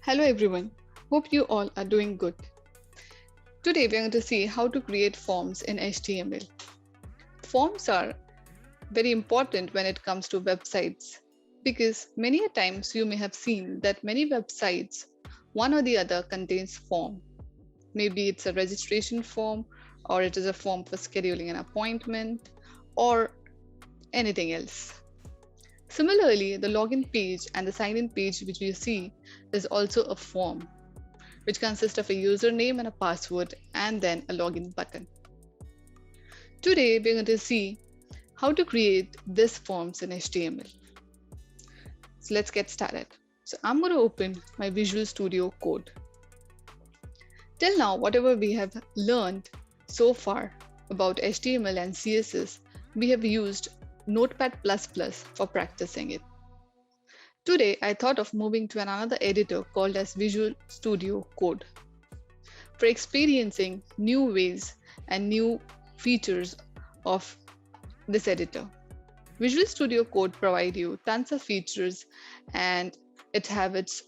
Hello everyone, hope you all are doing good. Today we are going to see how to create forms in HTML. Forms are very important when it comes to websites because many a times you may have seen that many websites, one or the other contains form. Maybe it's a registration form or it is a form for scheduling an appointment or anything else. Similarly, the login page and the sign-in page which we see is also a form, which consists of a username and a password and then a login button. Today, we're going to see how to create these forms in HTML. So let's get started. So I'm going to open my Visual Studio Code. Till now, whatever we have learned so far about HTML and CSS, we have used Notepad++ for practicing it. Today, I thought of moving to another editor called as Visual Studio Code for experiencing new ways and new features of this editor. Visual Studio Code provides you tons of features and it has its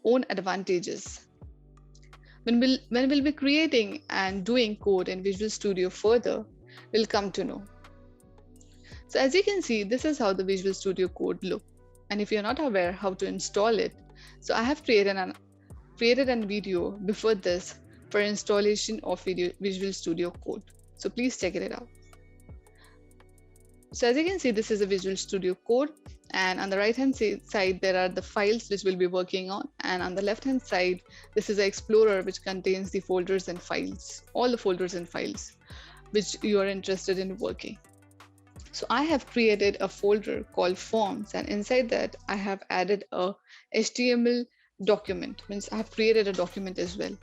own advantages. When we'll be creating and doing code in Visual Studio further, we'll come to know. So as you can see, this is how the Visual Studio Code looks. And if you're not aware how to install it, so I have created a video before this for installation of Visual Studio Code. So please check it out. So as you can see, this is a Visual Studio Code, and on the right hand side there are the files which we'll be working on, and on the left hand side this is an Explorer which contains the folders and files, all the folders and files which you are interested in working. So I have created a folder called forms, and inside that I have added a HTML document, means I have created a document as well.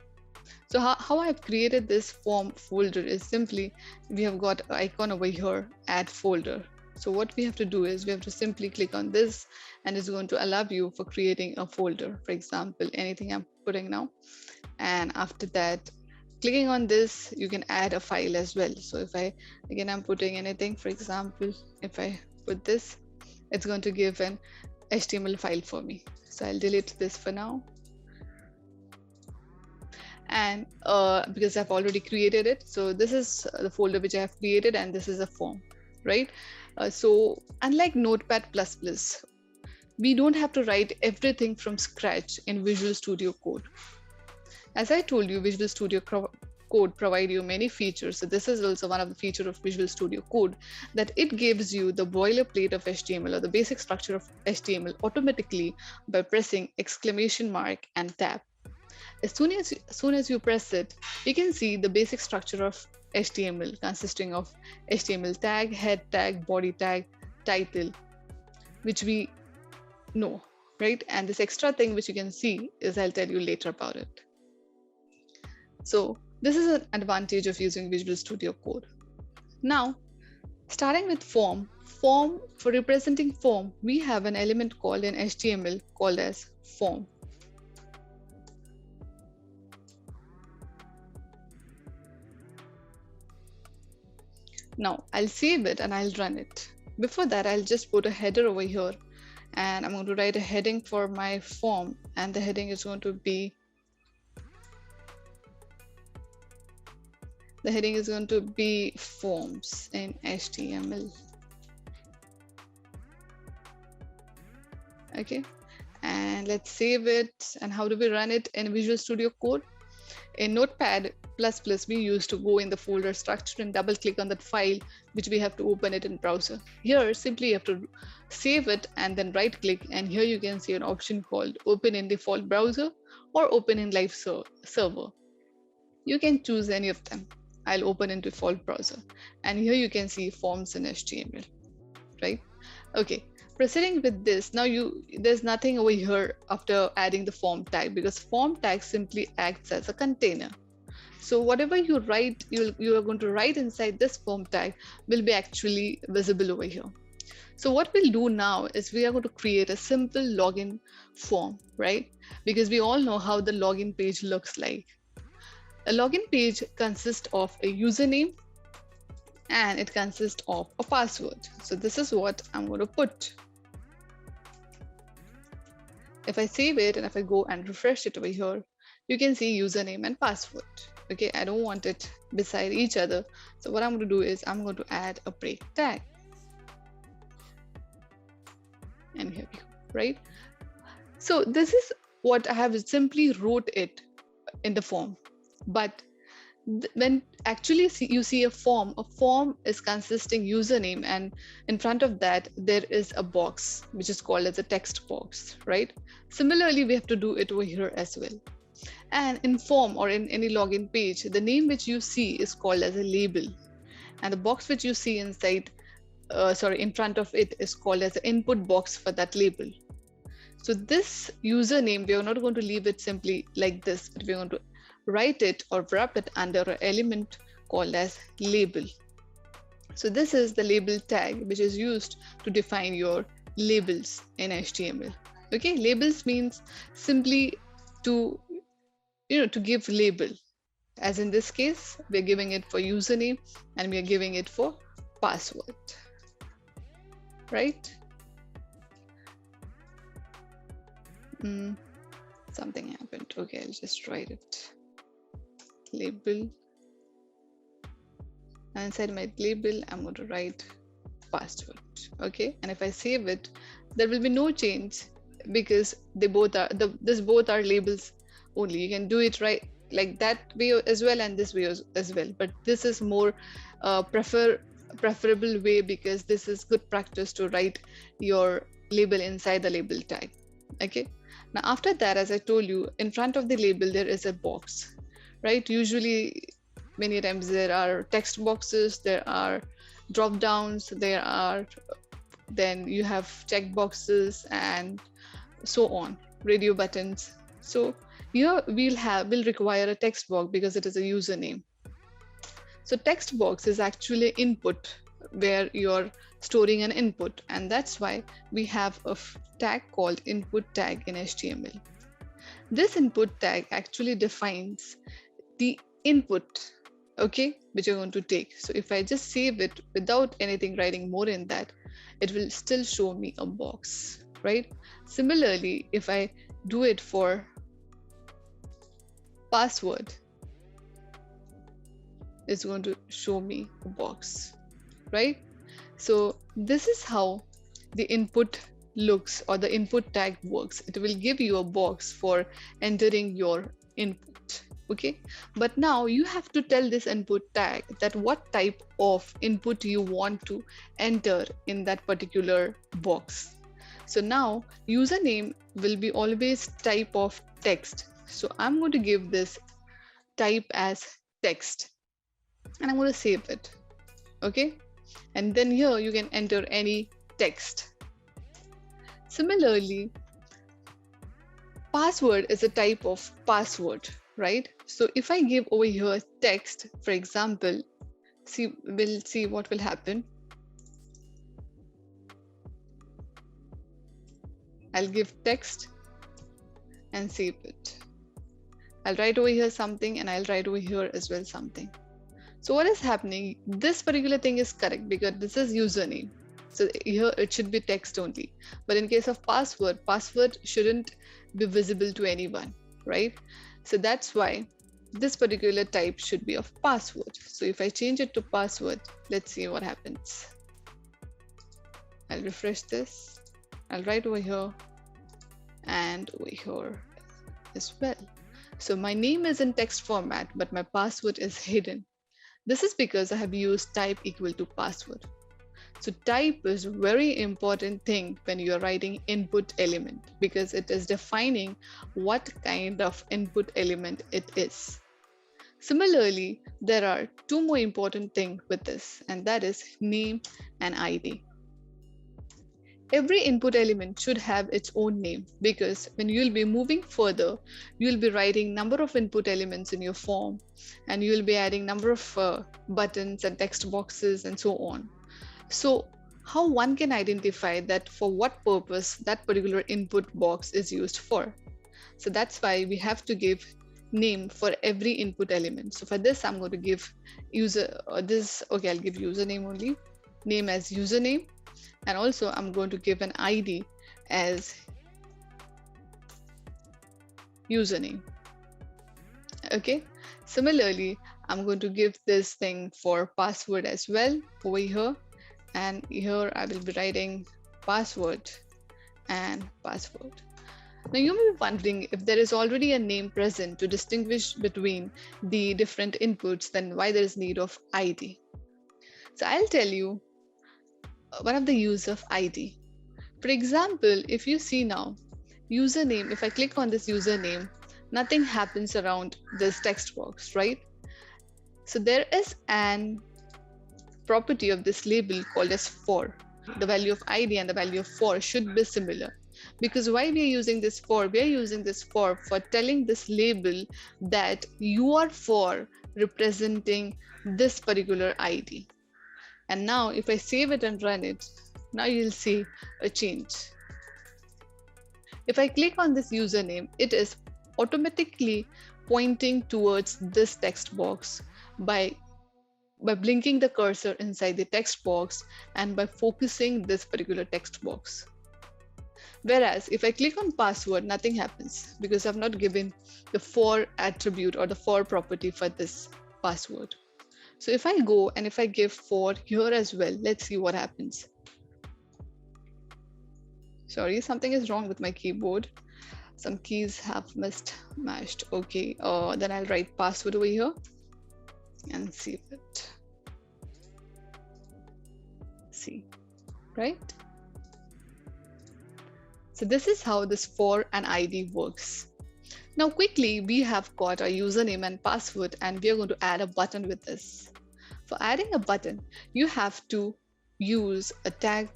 So how I have created this form folder is simply, we have got an icon over here, add folder. So what we have to do is we have to simply click on this and it's going to allow you for creating a folder. For example, anything I'm putting now. And after that, clicking on this, you can add a file as well. So if I'm putting anything, for example, if I put this, it's going to give an HTML file for me. So I'll delete this for now. And because I've already created it, so this is the folder which I have created and this is a form, right? So unlike Notepad++, we don't have to write everything from scratch in Visual Studio Code. As I told you, Visual Studio Code provides you many features. So this is also one of the features of Visual Studio Code, that it gives you the boilerplate of HTML or the basic structure of HTML automatically by pressing exclamation mark and tab. As soon as you press it, you can see the basic structure of HTML consisting of HTML tag, head tag, body tag, title, which we know, right? And this extra thing which you can see is, I'll tell you later about it. So this is an advantage of using Visual Studio Code. Now, starting with form for representing form, we have an element called in HTML called as form. Now I'll save it and I'll run it. Before that, I'll just put a header over here and I'm going to write a heading for my form, and the heading is going to be forms in HTML. Okay, and let's save it. And how do we run it in Visual Studio Code? In Notepad++, we used to go in the folder structure and double click on that file, which we have to open it in browser. Here, simply you have to save it and then right click, and here you can see an option called open in default browser or open in live server. You can choose any of them. I'll open in default browser, and here you can see forms in HTML, right? Okay. Proceeding with this, now there's nothing over here after adding the form tag, because form tag simply acts as a container. So whatever you write, you are going to write inside this form tag will be actually visible over here. So what we'll do now is we are going to create a simple login form, right? Because we all know how the login page looks like. A login page consists of a username and it consists of a password. So this is what I'm going to put. If I save it and if I go and refresh it over here, you can see username and password. Okay, I don't want it beside each other. So what I'm going to do is I'm going to add a break tag. And here we go, right? So this is what I have simply wrote it in the form. But when actually you see a form is consisting username, and in front of that there is a box which is called as a text box, right? Similarly, we have to do it over here as well. And in form or in any login page, the name which you see is called as a label, and the box which you see inside in front of it is called as the input box for that label. So this username, we are not going to leave it simply like this, but we're going to write it or wrap it under an element called as label. So this is the label tag, which is used to define your labels in HTML. Okay, labels means simply to give label. As in this case, we're giving it for username and we are giving it for password, right? Something happened. Okay, I'll just write it. Label. And inside my label, I'm going to write password. Okay, and if I save it, there will be no change because they both are both are labels only. You can do it right like that way as well and this way as well. But this is more preferable way because this is good practice to write your label inside the label tag. Okay. Now after that, as I told you, in front of the label there is a box, right? Usually, many times there are text boxes, there are drop downs, then you have check boxes and so on, radio buttons. So here we'll require a text box because it is a username. So text box is actually input where you're storing an input, and that's why we have a tag called input tag in HTML. This input tag actually defines the input, okay, which you're going to take. So if I just save it without anything writing more in that, it will still show me a box, right? Similarly, if I do it for password, it's going to show me a box, right? So this is how the input looks, or the input tag works. It will give you a box for entering your input. Okay, but now you have to tell this input tag that what type of input you want to enter in that particular box. So now username will be always type of text. So I'm going to give this type as text and I'm going to save it. Okay, and then here you can enter any text. Similarly, password is a type of password, right? So if I give over here text, for example, we'll see what will happen. I'll give text and save it. I'll write over here something and I'll write over here as well something. So what is happening? This particular thing is correct because this is username. So here it should be text only. But in case of password shouldn't be visible to anyone, right? So that's why this particular type should be of password. So if I change it to password, let's see what happens. I'll refresh this. I'll write over here and over here as well. So my name is in text format, but my password is hidden. This is because I have used type equal to password. So type is a very important thing when you're writing input element because it is defining what kind of input element it is. Similarly, there are two more important things with this, and that is name and ID. Every input element should have its own name because when you'll be moving further, you'll be writing number of input elements in your form and you'll be adding number of buttons and text boxes and so on. So how one can identify that for what purpose that particular input box is used for? So that's why we have to give name for every input element. So for this, I'm going to give I'll give username only, name as username. And also I'm going to give an ID as username. Okay, similarly, I'm going to give this thing for password as well over here, and here I will be writing password and password. Now you may be wondering, if there is already a name present to distinguish between the different inputs, then why there is need of ID. So I'll tell you one of the use of ID. For example, if you see now, username, if I click on this username, nothing happens around this text box, right? So there is an property of this label called as for. The value of ID and the value of for should be similar. Because why we are using this for? We are using this for telling this label that you are for representing this particular ID. And now if I save it and run it, now you'll see a change. If I click on this username, it is automatically pointing towards this text box by blinking the cursor inside the text box and by focusing this particular text box. Whereas if I click on password, nothing happens because I've not given the for attribute or the for property for this password. So if I go and if I give for here as well, let's see what happens. Sorry, something is wrong with my keyboard. Some keys have mismatched. Okay, then I'll write password over here and save it. See, right? So this is how this for and ID works. Now quickly, we have got our username and password, and we are going to add a button with this. For adding a button, you have to use a tag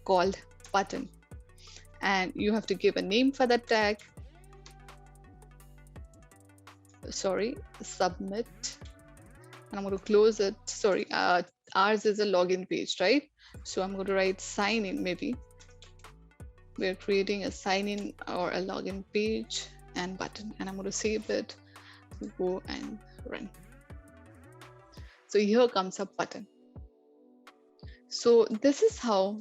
called button, and you have to give a name for that tag. Sorry, submit. And I'm going to close it. Sorry, ours is a login page, right? So I'm going to write sign in maybe. We're creating a sign in or a login page and button, and I'm going to save it, go and run. So here comes a button. So this is how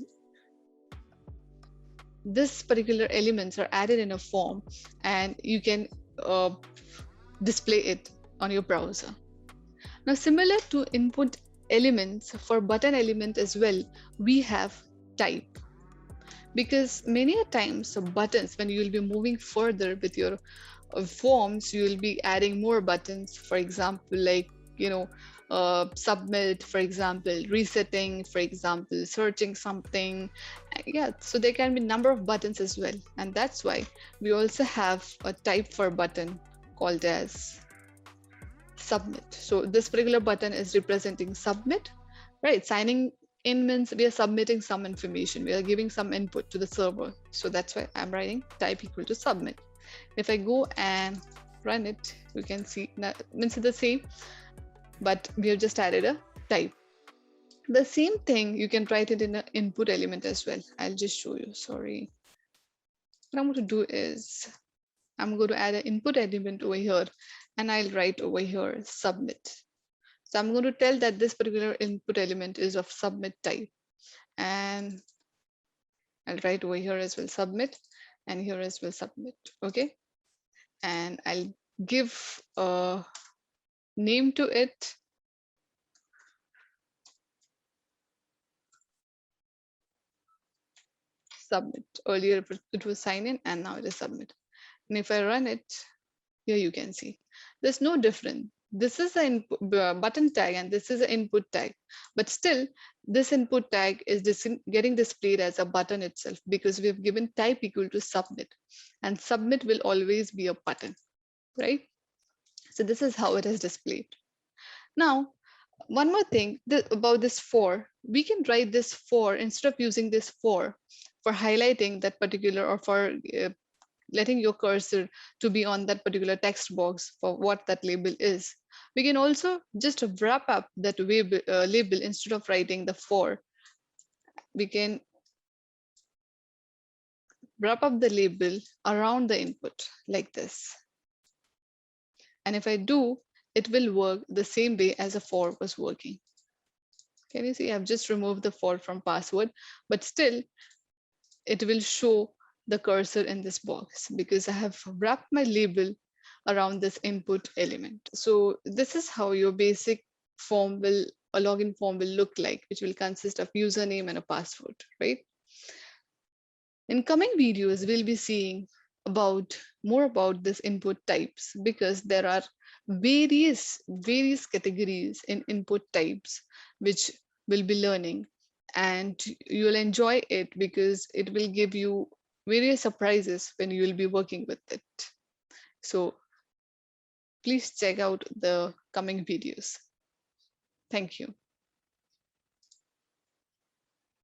this particular elements are added in a form, and you can display it on your browser. Now, similar to input elements, for button element as well, we have type. Because many a times buttons, when you will be moving further with your forms, you will be adding more buttons. For example, like, submit, for example, resetting, for example, searching something. Yeah, so there can be number of buttons as well. And that's why we also have a type for button called as submit. So this particular button is representing submit, right? Signing in means we are submitting some information. We are giving some input to the server. So that's why I'm writing type equal to submit. If I go and run it, you can see that means it's the same, but we have just added a type. The same thing, you can write it in an input element as well. I'll just show you, sorry. What I'm going to do is I'm going to add an input element over here, and I'll write over here submit. So I'm going to tell that this particular input element is of submit type, and I'll write over here as well submit, and here as well submit. Okay, and I'll give a name to it. Submit. Earlier it was sign in, and now it is submit. And if I run it, here you can see there's no difference. This is an button tag and this is an input tag, but still this input tag is getting displayed as a button itself because we've given type equal to submit, and submit will always be a button, right? So this is how it is displayed. Now, one more thing about this for, we can write this for instead of using this for highlighting that particular or for letting your cursor to be on that particular text box for what that label is. We can also just wrap up that label instead of writing the for. We can wrap up the label around the input like this. And if I do, it will work the same way as a for was working. Can you see? I've just removed the for from password, but still it will show the cursor in this box because I have wrapped my label around this input element. So this is how your basic form will, a login form will look like, which will consist of username and a password, right? In coming videos, we'll be seeing about more about this input types because there are various categories in input types which we'll be learning, and you'll enjoy it because it will give you various surprises when you will be working with it. So please check out the coming videos. Thank you.